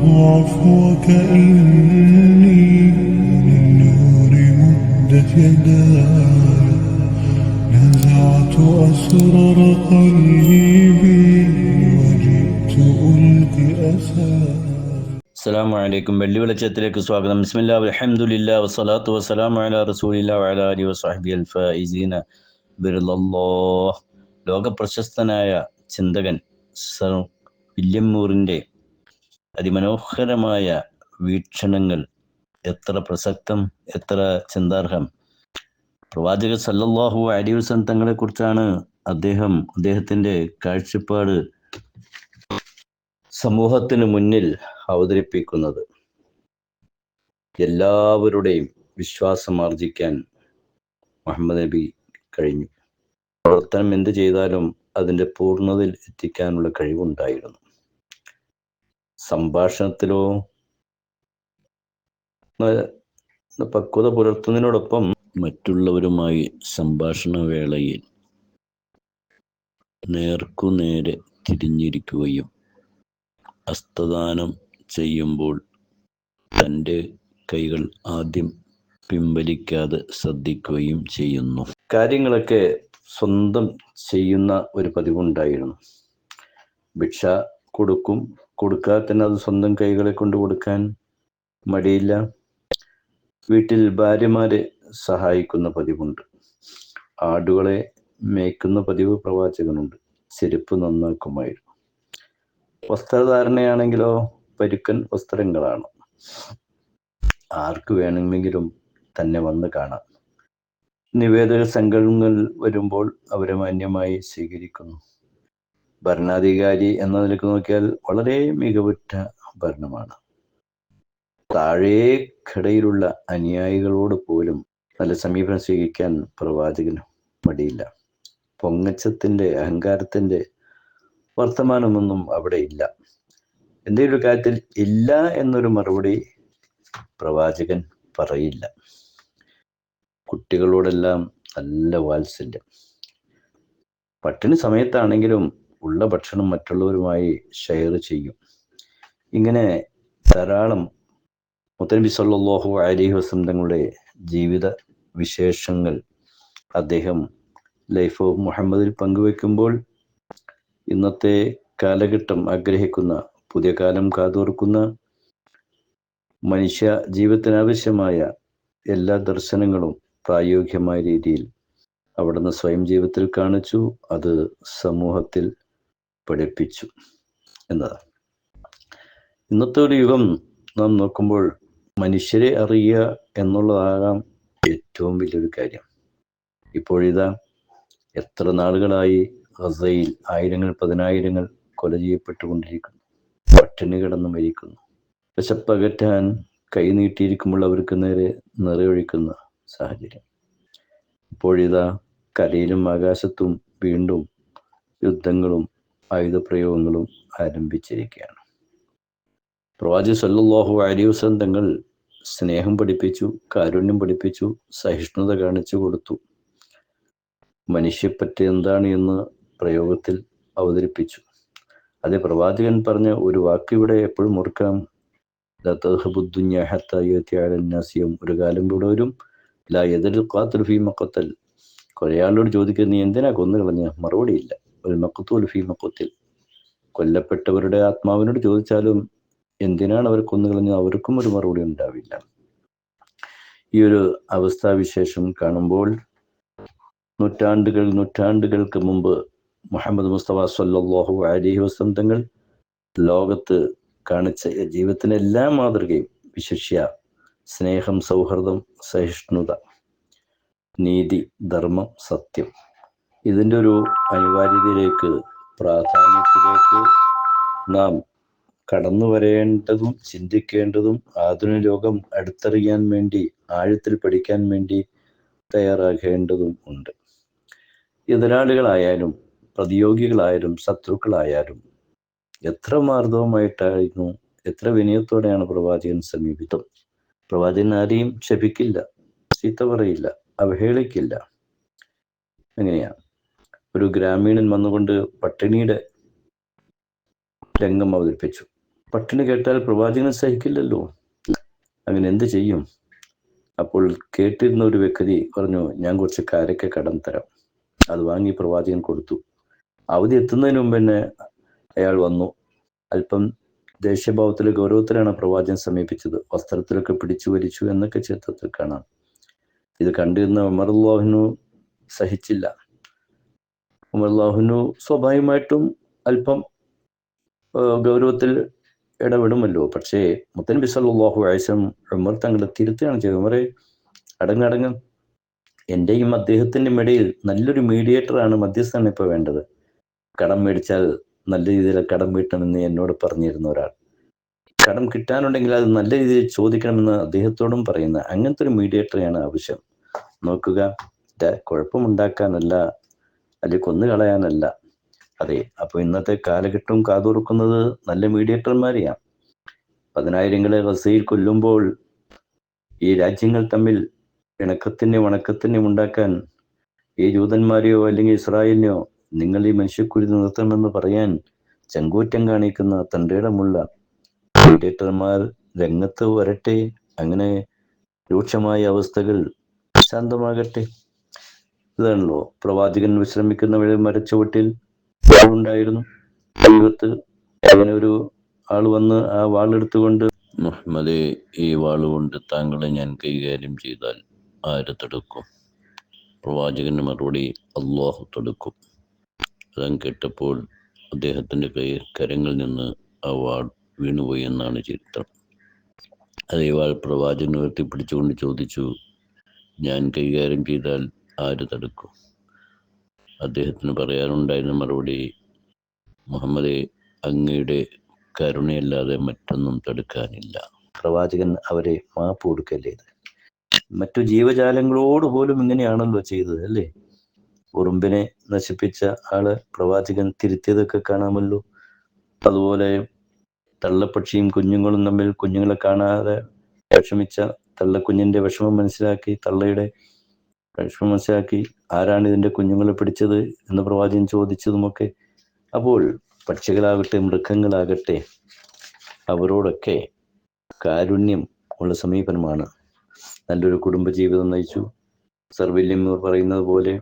عفوك إني للنور مدت يداي نزعت أسرار قلبي وجئت ألقي أساي. അസ്സലാമു അലൈക്കും. വെള്ളി വെളിച്ചത്തിലേക്ക് സ്വാഗതം. ബിസ്മില്ലാ അൽഹംദുലില്ലാ വസ്സലാത്തു വസ്സലാമു അലാ റസൂലില്ലാ വഅലാ ആലിഹി വസ്വഹ്ബിഹി അൽ ഫായിസീന ബിറിദല്ലാഹ്. ലോക പ്രശസ്തനായ ചിന്തകൻ സർ വില്യം മൂറിൻ്റെ അതിമനോഹരമായ വീക്ഷണങ്ങൾ എത്ര പ്രസക്തം, എത്ര ചിന്താർഹം. പ്രവാചകർ സല്ലല്ലാഹു അലൈഹി വസല്ലം തങ്ങളെക്കുറിച്ചാണ് അദ്ദേഹത്തിൻ്റെ കാഴ്ചപ്പാട് സമൂഹത്തിന് മുന്നിൽ അവതരിപ്പിക്കുന്നത്. എല്ലാവരുടെയും വിശ്വാസം ആർജിക്കാൻ മുഹമ്മദ് നബി കഴിഞ്ഞു. പ്രവർത്തനം എന്ത് ചെയ്താലും അതിൻ്റെ പൂർണ്ണതയിൽ എത്തിക്കാനുള്ള കഴിവുണ്ടായിരുന്നു. സംഭാഷണത്തിലോ പക്വത പുലർത്തുന്നതിനോടൊപ്പം മറ്റുള്ളവരുമായി സംഭാഷണ വേളയിൽ നേർക്കുനേരെ തിരിഞ്ഞിരിക്കുകയും ഹസ്തദാനം ചെയ്യുമ്പോൾ തൻ്റെ കൈകൾ ആദ്യം പിൻവലിക്കാതെ ശ്രദ്ധിക്കുകയും ചെയ്യുന്നു. കാര്യങ്ങളൊക്കെ സ്വന്തം ചെയ്യുന്ന ഒരു പതിവുണ്ടായിരുന്നു. ഭിക്ഷ കൊടുക്കാതെ തന്നെ അത് സ്വന്തം കൈകളെ കൊണ്ട് കൊടുക്കാൻ മടിയില്ല. വീട്ടിൽ ഭാര്യമാരെ സഹായിക്കുന്ന പതിവുണ്ട്. ആടുകളെ മേയ്ക്കുന്ന പതിവ് പ്രവാചകനുണ്ട്. ചെരുപ്പ് നന്നാക്കുമായിരുന്നു. വസ്ത്രധാരണയാണെങ്കിലോ പരുക്കൻ വസ്ത്രങ്ങളാണ്. ആർക്ക് വേണമെങ്കിലും തന്നെ വന്ന് കാണാം. നിവേദക സംഘങ്ങൾ വരുമ്പോൾ അവരെ മാന്യമായി സ്വീകരിക്കുന്നു. ഭരണാധികാരി എന്ന നിലയ്ക്ക് നോക്കിയാൽ വളരെ മികവുറ്റ ഭരണമാണ്. താഴേക്കിടയിലുള്ള അനുയായികളോട് പോലും നല്ല സമീപനം സ്വീകരിക്കാൻ പ്രവാചകന് മടിയില്ല. പൊങ്ങച്ചത്തിൻ്റെ, അഹങ്കാരത്തിൻ്റെ വർത്തമാനമൊന്നും അവിടെ ഇല്ല. എന്തെങ്കിലും കാര്യത്തിൽ ഇല്ല എന്നൊരു മറുപടി പ്രവാചകൻ പറയില്ല. കുട്ടികളോടെല്ലാം നല്ല വാത്സല്യം. പട്ടിണി സമയത്താണെങ്കിലും ഉള്ള ഭക്ഷണം മറ്റുള്ളവരുമായി ഷെയർ ചെയ്യും. ഇങ്ങനെ ധാരാളം മുത്തനബി സല്ലല്ലാഹു അലൈഹി വസല്ലം തങ്ങളുടെ ജീവിത വിശേഷങ്ങൾ അദ്ദേഹം ലൈഫ് ഓഫ് മുഹമ്മദിൽ പങ്കുവെക്കുമ്പോൾ ഇന്നത്തെ കാലഘട്ടം ആഗ്രഹിക്കുന്ന, പുതിയ കാലം കാതോർക്കുന്ന മനുഷ്യ ജീവിതത്തിന് ആവശ്യമായ എല്ലാ ദർശനങ്ങളും പ്രായോഗികമായ രീതിയിൽ അവിടുന്ന് സ്വയം ജീവിതത്തിൽ കാണിച്ചു, അത് സമൂഹത്തിൽ പഠിപ്പിച്ചു എന്നതാണ്. ഇന്നത്തെ ഒരു യുഗം നാം നോക്കുമ്പോൾ മനുഷ്യരെ അറിയുക എന്നുള്ളതാകാം ഏറ്റവും വലിയൊരു കാര്യം. ഇപ്പോഴിതാ എത്ര നാളുകളായി ഗസയിൽ ആയിരങ്ങൾ പതിനായിരങ്ങൾ കൊല ചെയ്യപ്പെട്ടുകൊണ്ടിരിക്കുന്നു. പട്ടിണി കിടന്ന് മരിക്കുന്നു. വിശപ്പകറ്റാൻ കൈനീട്ടിയിരിക്കുമ്പോൾ അവർക്ക് നേരെ നിറയൊഴിക്കുന്ന സാഹചര്യം. ഇപ്പോഴിതാ കരയിലും ആകാശത്തും വീണ്ടും യുദ്ധങ്ങളും ആയുധപ്രയോഗങ്ങളും ആരംഭിച്ചിരിക്കുകയാണ്. പ്രവാചകൻ സല്ലല്ലാഹു അലൈഹി വസല്ലം തങ്ങൾ സ്നേഹം പഠിപ്പിച്ചു, കാരുണ്യം പഠിപ്പിച്ചു, സഹിഷ്ണുത കാണിച്ചു കൊടുത്തു. മനുഷ്യപ്പറ്റ് എന്താണ് എന്ന് പ്രയോഗത്തിൽ അവതരിപ്പിച്ചു. അതേ പ്രവാചകൻ പറഞ്ഞ ഒരു വാക്കിവിടെ എപ്പോഴും ഓർക്കാം. ഒരു കാലം ഇവിടെ വരും, കൊലയാളോട് ചോദിക്കുന്നത് നീ എന്തിനാ കൊന്നു കളഞ്ഞ? മറുപടിയില്ല. ഒരു മഖ്തൂൽ ഫീ മഖ്തിൽ, കൊല്ലപ്പെട്ടവരുടെ ആത്മാവിനോട് ചോദിച്ചാലും എന്തിനാണ് അവർ കൊന്നുകളഞ്ഞത്, അവർക്കും ഒരു മറുപടി ഉണ്ടാവില്ല. ഈ ഒരു അവസ്ഥാവിശേഷം കാണുമ്പോൾ നൂറ്റാണ്ടുകൾക്ക് മുമ്പ് മുഹമ്മദ് മുസ്തഫ സല്ലല്ലാഹു അലൈഹി വസല്ലം തങ്ങൾ ലോകത്ത് കാണിച്ച ജീവിതത്തിന് എല്ലാ മാതൃകയും, വിശിഷ്യ സ്നേഹം, സൗഹൃദം, സഹിഷ്ണുത, നീതി, ധർമ്മം, സത്യം, ഇതിൻ്റെ ഒരു അനിവാര്യതയിലേക്ക്, പ്രാധാന്യത്തിലേക്ക് നാം കടന്നു വരേണ്ടതും ചിന്തിക്കേണ്ടതും ആധുനിക ലോകം അടുത്തറിയാൻ വേണ്ടി, ആഴത്തിൽ പഠിക്കാൻ വേണ്ടി തയ്യാറാകേണ്ടതും ഉണ്ട്. എതിരാളികളായാലും പ്രതിയോഗികളായാലും ശത്രുക്കളായാലും എത്ര മാർദ്ദവമായിട്ടായിരുന്നു, എത്ര വിനയത്തോടെയാണ് പ്രവാചകൻ സമീപിതം. പ്രവാചകൻ ആരെയും ശപിക്കില്ല, ചീത്ത പറയില്ല, അവഹേളിക്കില്ല. എങ്ങനെയാണ് ഒരു ഗ്രാമീണൻ വന്നുകൊണ്ട് പട്ടിണിയുടെ രംഗം അവതരിപ്പിച്ചു. പട്ടിണി കേട്ടാൽ പ്രവാചകൻ സഹിക്കില്ലല്ലോ, അങ്ങനെ എന്ത് ചെയ്യും? അപ്പോൾ കേട്ടിരുന്ന ഒരു വ്യക്തി പറഞ്ഞു, ഞാൻ കുറച്ച് കാരക്ക കടം തരാം. അത് വാങ്ങി പ്രവാചകൻ കൊടുത്തു. അവധി എത്തുന്നതിന് മുമ്പ് തന്നെ അയാൾ വന്നു. അല്പം ദേഷ്യഭാവത്തിലെ ഗൗരവത്തിലാണ് പ്രവാചകൻ സമീപിച്ചത്. വസ്ത്രത്തിലൊക്കെ പിടിച്ചു വലിച്ചു എന്നൊക്കെ ചിത്രത്തിൽ കാണാം. ഇത് കണ്ടിരുന്ന ഉമർ അല്ലാഹു സഹിച്ചില്ല. ഉമർ അല്ലാഹു സ്വാഭാവികമായിട്ടും അല്പം ഗൗരവത്തിൽ ഇടപെടുമല്ലോ. പക്ഷേ മുത്തനബി സല്ലല്ലാഹു അലൈഹി വസല്ലം ഉമർ തങ്ങളെ തിരുത്തുകയാണ് ചെയ്തത്. ഉമറെ, അടങ്ങ്, എന്റെയും അദ്ദേഹത്തിൻ്റെയും ഇടയിൽ നല്ലൊരു മീഡിയേറ്ററാണ്, മധ്യസ്ഥനാണ് ഇപ്പോൾ വേണ്ടത്. കടം മേടിച്ചാൽ നല്ല രീതിയിൽ കടം വീട്ടണമെന്ന് എന്നോട് പറഞ്ഞിരുന്ന ഒരാൾ, കടം കിട്ടാനുണ്ടെങ്കിൽ അത് നല്ല രീതിയിൽ ചോദിക്കണമെന്ന് അദ്ദേഹത്തോടും പറയുന്ന അങ്ങനത്തെ ഒരു മീഡിയേറ്ററെയാണ് ആവശ്യം. നോക്കുക, കുഴപ്പമുണ്ടാക്കാനല്ല, അല്ലെങ്കിൽ കൊന്നുകളയാനല്ല. അതെ, അപ്പോൾ ഇന്നത്തെ കാലഘട്ടം കാതോർക്കുന്നത് നല്ല മീഡിയേറ്റർമാരെയാണ്. 10,000 ഗസയിൽ കൊല്ലുമ്പോൾ ഈ രാജ്യങ്ങൾ തമ്മിൽ ഇണക്കത്തിനെയും വണക്കത്തിനെയും ഉണ്ടാക്കാൻ ഈ ജൂതന്മാരെയോ അല്ലെങ്കിൽ ഇസ്രായേലിനെയോ നിങ്ങൾ ഈ മനുഷ്യക്കുരുതി നിർത്തണമെന്ന് പറയാൻ ചങ്കൂറ്റം കാണിക്കുന്ന തൻ്റെയിടമുള്ള മീഡിയേറ്റർമാർ രംഗത്ത് വരട്ടെ. അങ്ങനെ രൂക്ഷമായ അവസ്ഥകൾ ശാന്തമാകട്ടെ. ഇതാണല്ലോ പ്രവാചകൻ വിശ്രമിക്കുന്ന വഴി മരച്ചുവട്ടിൽ ഉണ്ടായിരുന്നു. ദൈവത്ത് അങ്ങനെ ഒരു ആൾ വന്ന് ആ വാളെടുത്തുകൊണ്ട്, മുഹമ്മദേ, ഈ വാളുകൊണ്ട് താങ്കളെ ഞാൻ കൈകാര്യം ചെയ്താൽ ആര് തടുക്കും? പ്രവാചകന്റെ മറുപടി, അല്ലാഹു തടുക്കും. അതം കേട്ടപ്പോൾ അദ്ദേഹത്തിന്റെ കരങ്ങളിൽ നിന്ന് ആ വാൾ വീണുപോയി എന്നാണ് ചരിത്രം. അതേ വാൾ പ്രവാചകൻ ഉയർത്തിപ്പിടിച്ചുകൊണ്ട് ചോദിച്ചു, ഞാൻ കൈകാര്യം ചെയ്താൽ ആര് തടുക്കും? അദ്ദേഹത്തിന് പറയാനുണ്ടായിരുന്ന മറുപടി, മുഹമ്മദേ, അങ്ങയുടെ കരുണയല്ലാതെ മറ്റൊന്നും തടുക്കാനില്ല. പ്രവാചകൻ അവരെ മാപ്പ് കൊടുക്കല്ലേ? മറ്റു ജീവജാലങ്ങളോട് പോലും ഇങ്ങനെയാണല്ലോ ചെയ്തത്, അല്ലേ? ഉറുമ്പിനെ നശിപ്പിച്ച ആള് പ്രവാചകൻ തിരുത്തിയതൊക്കെ കാണാമല്ലോ. അതുപോലെ തള്ളപ്പക്ഷിയും കുഞ്ഞുങ്ങളും തമ്മിൽ കുഞ്ഞുങ്ങളെ കാണാതെ വിഷമിച്ച തള്ളക്കുഞ്ഞിന്റെ വിഷമം മനസ്സിലാക്കി, തള്ളയുടെ വിഷമം മനസ്സിലാക്കി, ആരാണ് ഇതിന്റെ കുഞ്ഞുങ്ങളെ പിടിച്ചത് എന്ന് പ്രവാചകൻ ചോദിച്ചതുമൊക്കെ. അപ്പോൾ പക്ഷികളാകട്ടെ മൃഗങ്ങളാകട്ടെ അവരോടൊക്കെ കാരുണ്യം ഉള്ള സമീപനമാണ്. നല്ലൊരു കുടുംബജീവിതം നയിച്ചു. സർ വില്യം പറയുന്നത് പോലെ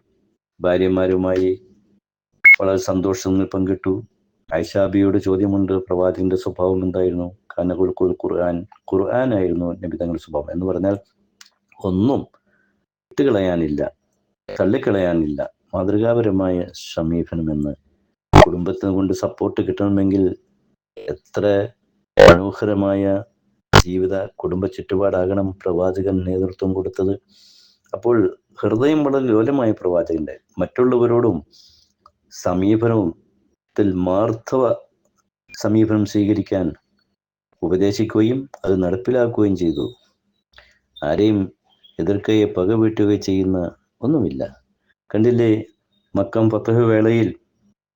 ഭാര്യമാരുമായി വളരെ സന്തോഷങ്ങൾ പങ്കിട്ടു. ഐഷാബിയോട് ചോദ്യമുണ്ട്, പ്രവാചകന്റെ സ്വഭാവം എന്തായിരുന്നു? ഖുർആനായിരുന്നു നബി തങ്ങളുടെ സ്വഭാവം. എന്ന് പറഞ്ഞാൽ ഒന്നും വിട്ടുകളയാനില്ല, തള്ളിക്കളയാനില്ല. മാതൃകാപരമായ സമീപനമെന്ന്. കുടുംബത്തിന് കൊണ്ട് സപ്പോർട്ട് കിട്ടണമെങ്കിൽ എത്ര മനോഹരമായ ജീവിത കുടുംബ ചുറ്റുപാടാകണം പ്രവാചകൻ നേതൃത്വം കൊടുത്തത്. അപ്പോൾ ഹൃദയം വളരെ ലോലമായ പ്രവാചകന്റെ മറ്റുള്ളവരോടും സമീപനത്തിൽ മാർത്തവ സമീപനം സ്വീകരിക്കാൻ ഉപദേശിക്കുകയും അത് നടപ്പിലാക്കുകയും ചെയ്തു. ആരെയും എതിർക്കുകയോ പക വീട്ടുകയോ ചെയ്യുന്ന ഒന്നുമില്ല. കണ്ടില്ലേ, മക്കം ഫതഹ് വേളയിൽ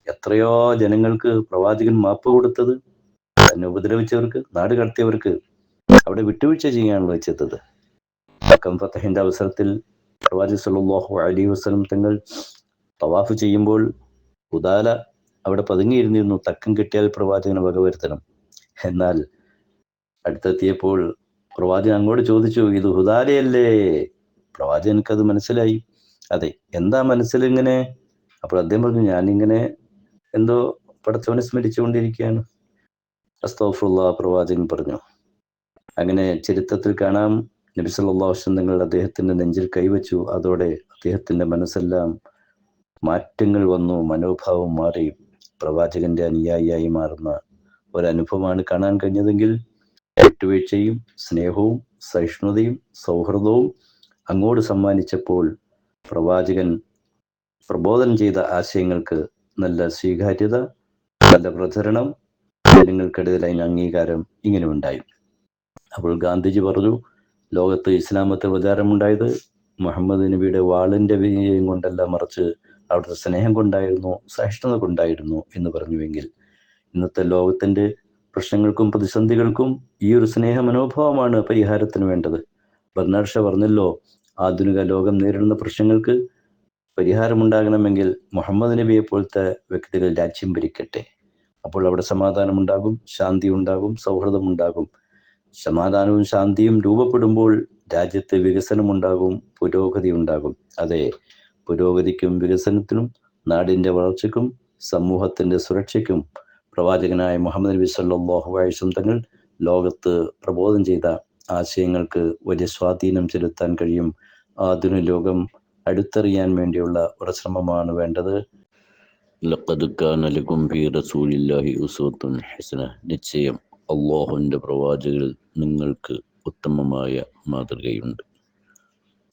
എത്രയോ ജനങ്ങൾക്ക് പ്രവാചകൻ മാപ്പ് കൊടുത്തത്. തന്നെ ഉപദ്രവിച്ചവർക്ക്, നാട് കടത്തിയവർക്ക് അവിടെ വിട്ടുവീഴ്ച ചെയ്യാനുള്ള വെച്ചെത്തത്. മക്കം ഫതഹിന്റെ അവസരത്തിൽ പ്രവാചകൻ സല്ലല്ലാഹു അലൈഹി വസല്ലം തങ്ങൾ തവാഫ് ചെയ്യുമ്പോൾ ഹുദാല അവിടെ പതുങ്ങിയിരുന്നിരുന്നു. തക്കം കിട്ടിയാൽ പ്രവാചകനെ വകവരുത്തണം. എന്നാൽ അടുത്തെത്തിയപ്പോൾ പ്രവാചകൻ അങ്ങോട്ട് ചോദിച്ചു, ഇത് ഹുദാലയല്ലേ? പ്രവാചകൻക്കത് മനസ്സിലായി. അതെ, എന്താ മനസ്സിലിങ്ങനെ? അപ്പോൾ അദ്ദേഹം പറഞ്ഞു, ഞാനിങ്ങനെ എന്തോ പടച്ചവനെ സ്മരിച്ചുകൊണ്ടിരിക്കുകയാണ്. അസ്തഗ്ഫിറുല്ലാഹ്, പ്രവാചകൻ പറഞ്ഞു. അങ്ങനെ ചരിത്രത്തിൽ കാണാം, നബി സല്ലല്ലാഹു അലൈഹി വസല്ലം തങ്ങൾ അദ്ദേഹത്തിന്റെ നെഞ്ചിൽ കൈവച്ചു. അതോടെ അദ്ദേഹത്തിന്റെ മനസ്സെല്ലാം മാറ്റങ്ങൾ വന്നു, മനോഭാവം മാറി, പ്രവാചകന്റെ അനുയായിയായി മാറുന്ന ഒരനുഭവമാണ് കാണാൻ കഴിഞ്ഞതെങ്കിൽ വിട്ടുവീഴ്ചയും സ്നേഹവും സഹിഷ്ണുതയും സൗഹൃദവും അങ്ങോട്ട് സമ്മാനിച്ചപ്പോൾ പ്രവാചകൻ പ്രബോധനം ചെയ്ത ആശയങ്ങൾക്ക് നല്ല സ്വീകാര്യത, നല്ല പ്രചരണം, ജനങ്ങൾക്കിടയിൽ അതിന് അംഗീകാരം ഇങ്ങനെ ഉണ്ടായി. അപ്പോൾ ഗാന്ധിജി പറഞ്ഞു, ലോകത്ത് ഇസ്ലാമത്തെ പ്രചാരമുണ്ടായത് മുഹമ്മദ് നബിയുടെ വാളിന്റെ വിജയം കൊണ്ടല്ല, മറിച്ച് അവിടുത്തെ സ്നേഹം കൊണ്ടായിരുന്നു, സഹിഷ്ണുത കൊണ്ടായിരുന്നു എന്ന് പറഞ്ഞുവെങ്കിൽ ഇന്നത്തെ ലോകത്തിന്റെ പ്രശ്നങ്ങൾക്കും പ്രതിസന്ധികൾക്കും ഈ ഒരു സ്നേഹ മനോഭാവമാണ് പരിഹാരത്തിന് വേണ്ടത്. ബർണാഡ് ഷാ പറഞ്ഞല്ലോ, ആധുനിക ലോകം നേരിടുന്ന പ്രശ്നങ്ങൾക്ക് പരിഹാരമുണ്ടാകണമെങ്കിൽ മുഹമ്മദ് നബിയെ പോലത്തെ വ്യക്തികൾ രാജ്യം ഭരിക്കട്ടെ. അപ്പോൾ അവിടെ സമാധാനമുണ്ടാകും, ശാന്തി ഉണ്ടാകും, സൗഹൃദമുണ്ടാകും. സമാധാനവും ശാന്തിയും രൂപപ്പെടുമ്പോൾ രാജ്യത്ത് വികസനമുണ്ടാകും, പുരോഗതി ഉണ്ടാകും. അതെ, പുരോഗതിക്കും വികസനത്തിനും നാടിൻ്റെ വളർച്ചയ്ക്കും സമൂഹത്തിൻ്റെ സുരക്ഷയ്ക്കും പ്രവാചകനായ മുഹമ്മദ് നബി സല്ലല്ലാഹു അലൈഹി വസല്ലം തങ്ങൾ ലോകത്ത് പ്രബോധനം ചെയ്ത ആശയങ്ങൾക്ക് വലിയ സ്വാധീനം ചെലുത്താൻ കഴിയും. ആധുനിക ലോകം അടുത്തറിയാൻ വേണ്ടിയുള്ള ഒരു ശ്രമമാണ് വേണ്ടത്. ലഖദ് കാന ലക്കും ഫീ റസൂലില്ലാഹി ഉസ്വത്തുൻ ഹസന. നിശ്ചയം അല്ലാഹുവിൻ്റെ പ്രവാചകരിൽ നിങ്ങൾക്ക് ഉത്തമമായ മാതൃകയുണ്ട്.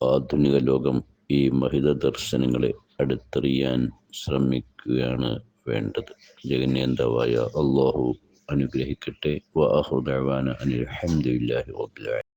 ആധുനിക ലോകം ഈ മഹിത ദർശനങ്ങളെ അടുത്തറിയാൻ ശ്രമിക്കുകയാണ് വേണ്ടത്. ജഗന്യന്താവായ അല്ലാഹു അനുഗ്രഹിക്കട്ടെ. വആഖിറു ദഅവാന അനിൽ ഹംദുലില്ലാഹി റബ്ബിൽ ആലമീൻ.